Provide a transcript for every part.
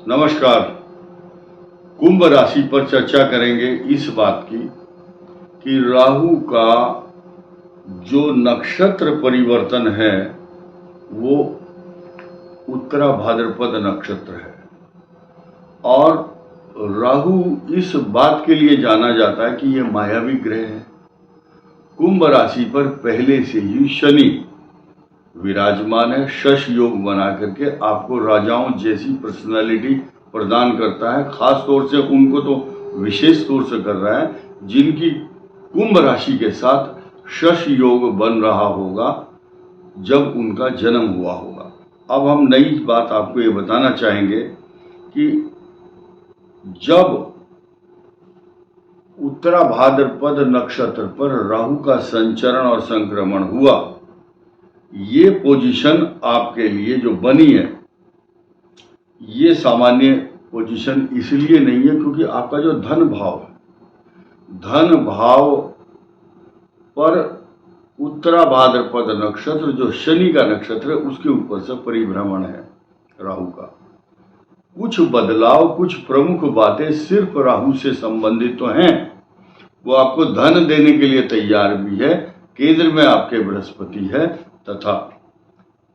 नमस्कार। कुंभ राशि पर चर्चा करेंगे इस बात की कि राहु का जो नक्षत्र परिवर्तन है वो उत्तरा भाद्रपद नक्षत्र है और राहु इस बात के लिए जाना जाता है कि ये मायावी ग्रह है। कुंभ राशि पर पहले से ही शनि विराजमान है, शश योग बना करके आपको राजाओं जैसी पर्सनालिटी प्रदान करता है। खास तौर से उनको तो विशेष तौर से कर रहा है जिनकी कुंभ राशि के साथ शश योग बन रहा होगा जब उनका जन्म हुआ होगा। अब हम नई बात आपको ये बताना चाहेंगे कि जब उत्तरा भाद्रपद नक्षत्र पर राहु का संचरण और संक्रमण हुआ, ये पोजीशन आपके लिए जो बनी है ये सामान्य पोजीशन इसलिए नहीं है क्योंकि आपका जो धन भाव है, धन भाव पर उत्तरा भाद्रपद नक्षत्र जो शनि का नक्षत्र है उसके ऊपर से परिभ्रमण है राहु का। कुछ बदलाव, कुछ प्रमुख बातें सिर्फ राहु से संबंधित तो हैं। वो आपको धन देने के लिए तैयार भी है। केंद्र में आपके बृहस्पति है तथा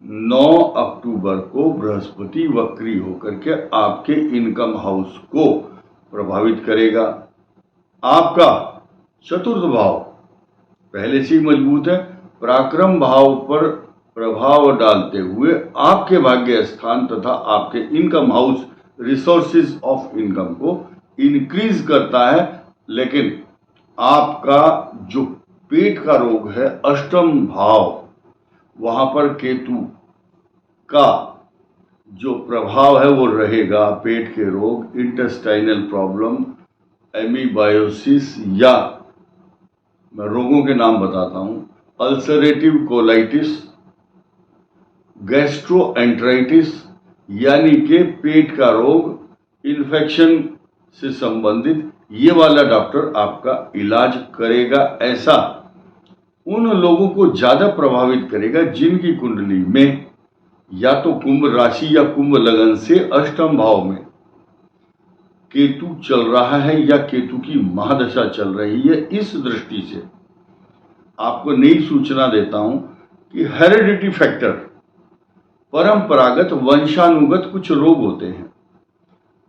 9 अक्टूबर को बृहस्पति वक्री होकर के आपके इनकम हाउस को प्रभावित करेगा। आपका चतुर्थ भाव पहले से ही मजबूत है, पराक्रम भाव पर प्रभाव डालते हुए आपके भाग्य स्थान तथा आपके income house resources of income को इंक्रीज करता है। लेकिन आपका जो पेट का रोग है, अष्टम भाव, वहां पर केतु का जो प्रभाव है वो रहेगा। पेट के रोग, इंटेस्टाइनल प्रॉब्लम, एमीबायोसिस या मैं रोगों के नाम बताता हूं, अल्सरेटिव कोलाइटिस, गैस्ट्रोएंटराइटिस यानी कि पेट का रोग, इन्फेक्शन से संबंधित ये वाला डॉक्टर आपका इलाज करेगा। ऐसा उन लोगों को ज्यादा प्रभावित करेगा जिनकी कुंडली में या तो कुंभ राशि या कुंभ लगन से अष्टम भाव में केतु चल रहा है या केतु की महादशा चल रही है। इस दृष्टि से आपको नई सूचना देता हूं कि हेरिडिटी फैक्टर, परंपरागत वंशानुगत कुछ रोग होते हैं।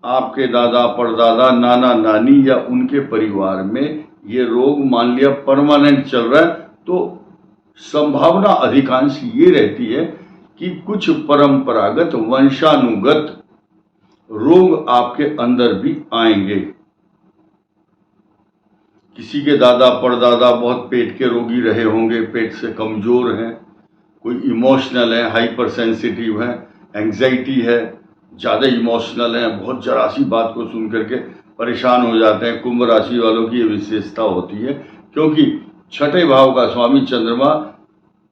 आपके दादा परदादा नाना नानी या उनके परिवार में ये रोग मान लिया परमानेंट चल रहा है तो संभावना अधिकांश ये रहती है कि कुछ परंपरागत वंशानुगत रोग आपके अंदर भी आएंगे। किसी के दादा परदादा बहुत पेट के रोगी रहे होंगे, पेट से कमजोर हैं, कोई इमोशनल है, हाइपर सेंसिटिव है, एंग्जाइटी है, ज़्यादा इमोशनल है, बहुत जरा सी बात को सुन करके परेशान हो जाते हैं। कुंभ राशि वालों की ये विशेषता होती है क्योंकि छठे भाव का स्वामी चंद्रमा,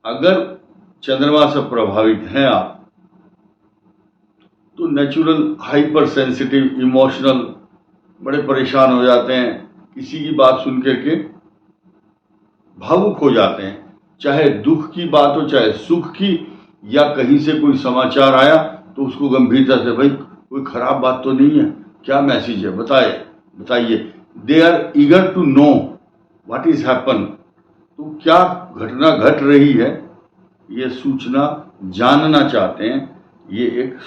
अगर चंद्रमा से प्रभावित हैं आप तो नेचुरल हाइपर सेंसिटिव, इमोशनल, बड़े परेशान हो जाते हैं, किसी की बात सुन करके भावुक हो जाते हैं, चाहे दुख की बात हो चाहे सुख की, या कहीं से कोई समाचार आया तो उसको गंभीरता से, भाई कोई खराब बात तो नहीं है, क्या मैसेज है बताइए। They are eager to know what is happen, तो क्या घटना घट रही है ये सूचना जानना चाहते हैं। ये एक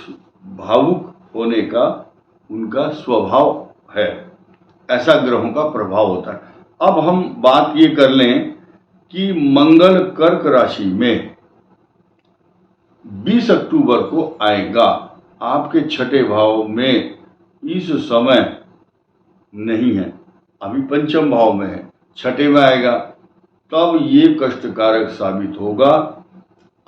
भावुक होने का उनका स्वभाव है, ऐसा ग्रहों का प्रभाव होता है। अब हम बात ये कर लें कि मंगल कर्क राशि में 20 अक्टूबर को आएगा। आपके छठे भाव में इस समय नहीं है, अभी पंचम भाव में है, छठे में आएगा तब ये कष्टकारक साबित होगा।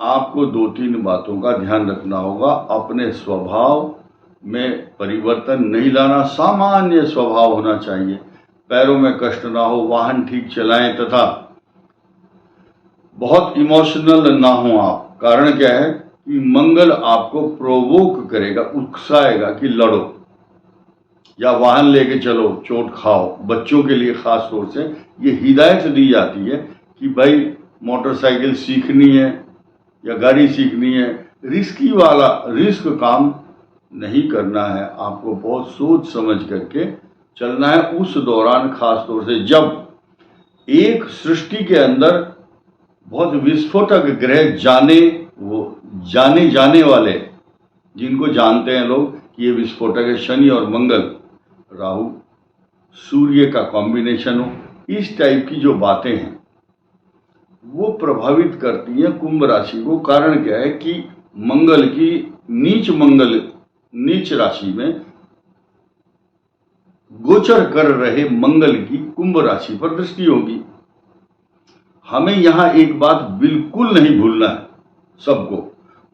आपको 2-3 बातों का ध्यान रखना होगा। अपने स्वभाव में परिवर्तन नहीं लाना, सामान्य स्वभाव होना चाहिए, पैरों में कष्ट ना हो, वाहन ठीक चलाएं तथा बहुत इमोशनल ना हो आप। कारण क्या है कि मंगल आपको प्रोवोक करेगा, उकसाएगा कि लड़ो या वाहन लेके चलो, चोट खाओ। बच्चों के लिए खास तौर से ये हिदायत दी जाती है कि भाई मोटरसाइकिल सीखनी है या गाड़ी सीखनी है, रिस्की वाला रिस्क काम नहीं करना है, आपको बहुत सोच समझ करके चलना है। उस दौरान खास तौर से जब एक सृष्टि के अंदर बहुत विस्फोटक ग्रह जाने जाने वाले, जिनको जानते हैं लोग कि ये विस्फोटक है, शनि और मंगल, राहु सूर्य का कॉम्बिनेशन हो, इस टाइप की जो बातें हैं वो प्रभावित करती हैं कुंभ राशि को। कारण क्या है कि मंगल की नीच राशि में गोचर कर रहे मंगल की कुंभ राशि पर दृष्टि होगी। हमें यहां एक बात बिल्कुल नहीं भूलना है, सबको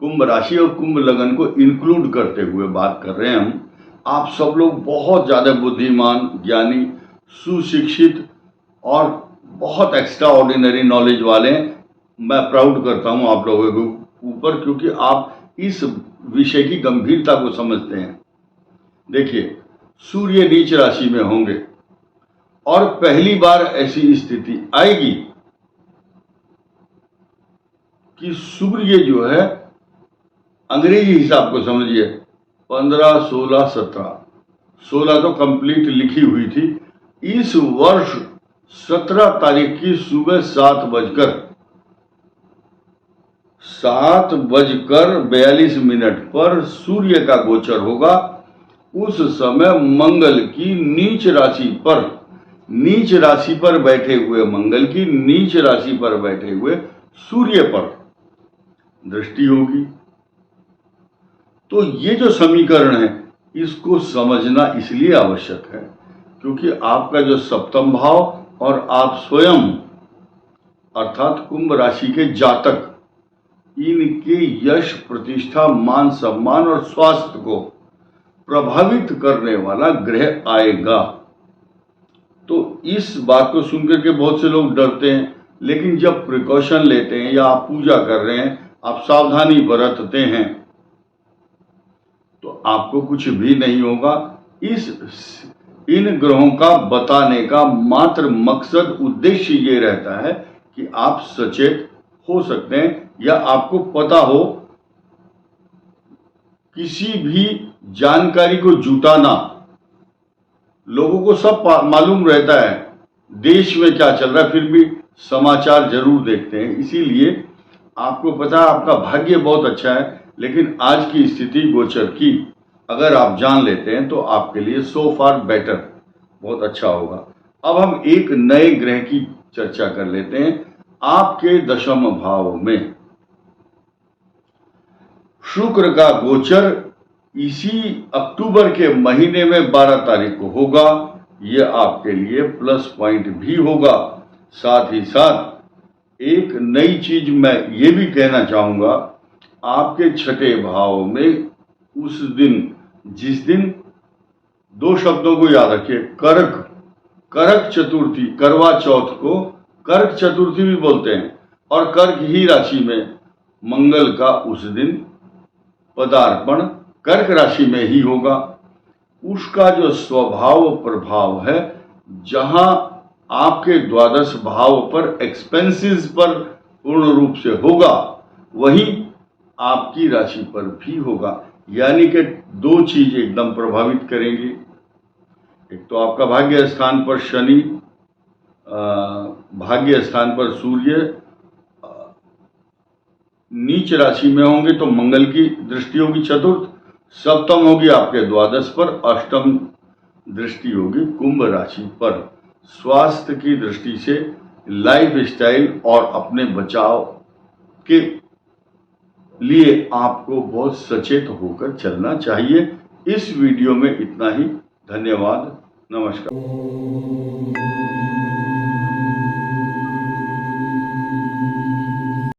कुंभ राशि और कुंभ लगन को इंक्लूड करते हुए बात कर रहे हैं हम। आप सब लोग बहुत ज्यादा बुद्धिमान, ज्ञानी, सुशिक्षित और बहुत एक्स्ट्रा ऑर्डिनरी नॉलेज वाले हैं। मैं प्राउड करता हूं आप लोगों के ऊपर, क्योंकि आप इस विषय की गंभीरता को समझते हैं। देखिए, सूर्य नीच राशि में होंगे और पहली बार ऐसी स्थिति आएगी कि सूर्य जो है, अंग्रेजी हिसाब को समझिए, 15, 16, 17, 16 तो कंप्लीट लिखी हुई थी। इस वर्ष 17 तारीख की सुबह 7:42 पर सूर्य का गोचर होगा। उस समय मंगल की नीच राशि पर बैठे हुए मंगल की नीच राशि पर बैठे हुए सूर्य पर दृष्टि होगी। तो ये जो समीकरण है, इसको समझना इसलिए आवश्यक है क्योंकि आपका जो सप्तम भाव और आप स्वयं अर्थात कुंभ राशि के जातक, इनके यश, प्रतिष्ठा, मान सम्मान और स्वास्थ्य को प्रभावित करने वाला ग्रह आएगा। तो इस बात को सुनकर के बहुत से लोग डरते हैं, लेकिन जब प्रिकॉशन लेते हैं या आप पूजा कर रहे हैं, आप सावधानी बरतते हैं, तो आपको कुछ भी नहीं होगा। इन ग्रहों का बताने का मात्र मकसद, उद्देश्य ये रहता है कि आप सचेत हो सकते हैं या आपको पता हो। किसी भी जानकारी को जुटाना, लोगों को सब मालूम रहता है देश में क्या चल रहा है, फिर भी समाचार जरूर देखते हैं। इसीलिए आपको पता है आपका भाग्य बहुत अच्छा है, लेकिन आज की स्थिति गोचर की अगर आप जान लेते हैं तो आपके लिए सो फार बेटर, बहुत अच्छा होगा। अब हम एक नए ग्रह की चर्चा कर लेते हैं। आपके दशम भाव में शुक्र का गोचर इसी अक्टूबर के महीने में 12 तारीख को होगा। यह आपके लिए प्लस पॉइंट भी होगा। साथ ही साथ एक नई चीज मैं ये भी कहना चाहूंगा, आपके छठे भाव में उस दिन, जिस दिन, दो शब्दों को याद रखिए, करक चतुर्थी, करवा चौथ को कर्क चतुर्थी भी बोलते हैं, और कर्क ही राशि में मंगल का उस दिन पदार्पण कर्क राशि में ही होगा। उसका जो स्वभाव प्रभाव है, जहां आपके द्वादश भाव पर एक्सपेंसेस पर पूर्ण रूप से होगा, वहीं आपकी राशि पर भी होगा। यानी कि दो चीज एकदम प्रभावित करेंगी। एक तो आपका भाग्य स्थान पर शनि, भाग्य स्थान पर सूर्य नीच राशि में होंगे तो मंगल की दृष्टि होगी चतुर्थ, सप्तम होगी आपके द्वादश पर, अष्टम दृष्टि होगी कुंभ राशि पर। स्वास्थ्य की दृष्टि से, लाइफ स्टाइल और अपने बचाव के लिए आपको बहुत सचेत होकर चलना चाहिए। इस वीडियो में इतना ही। धन्यवाद। नमस्कार।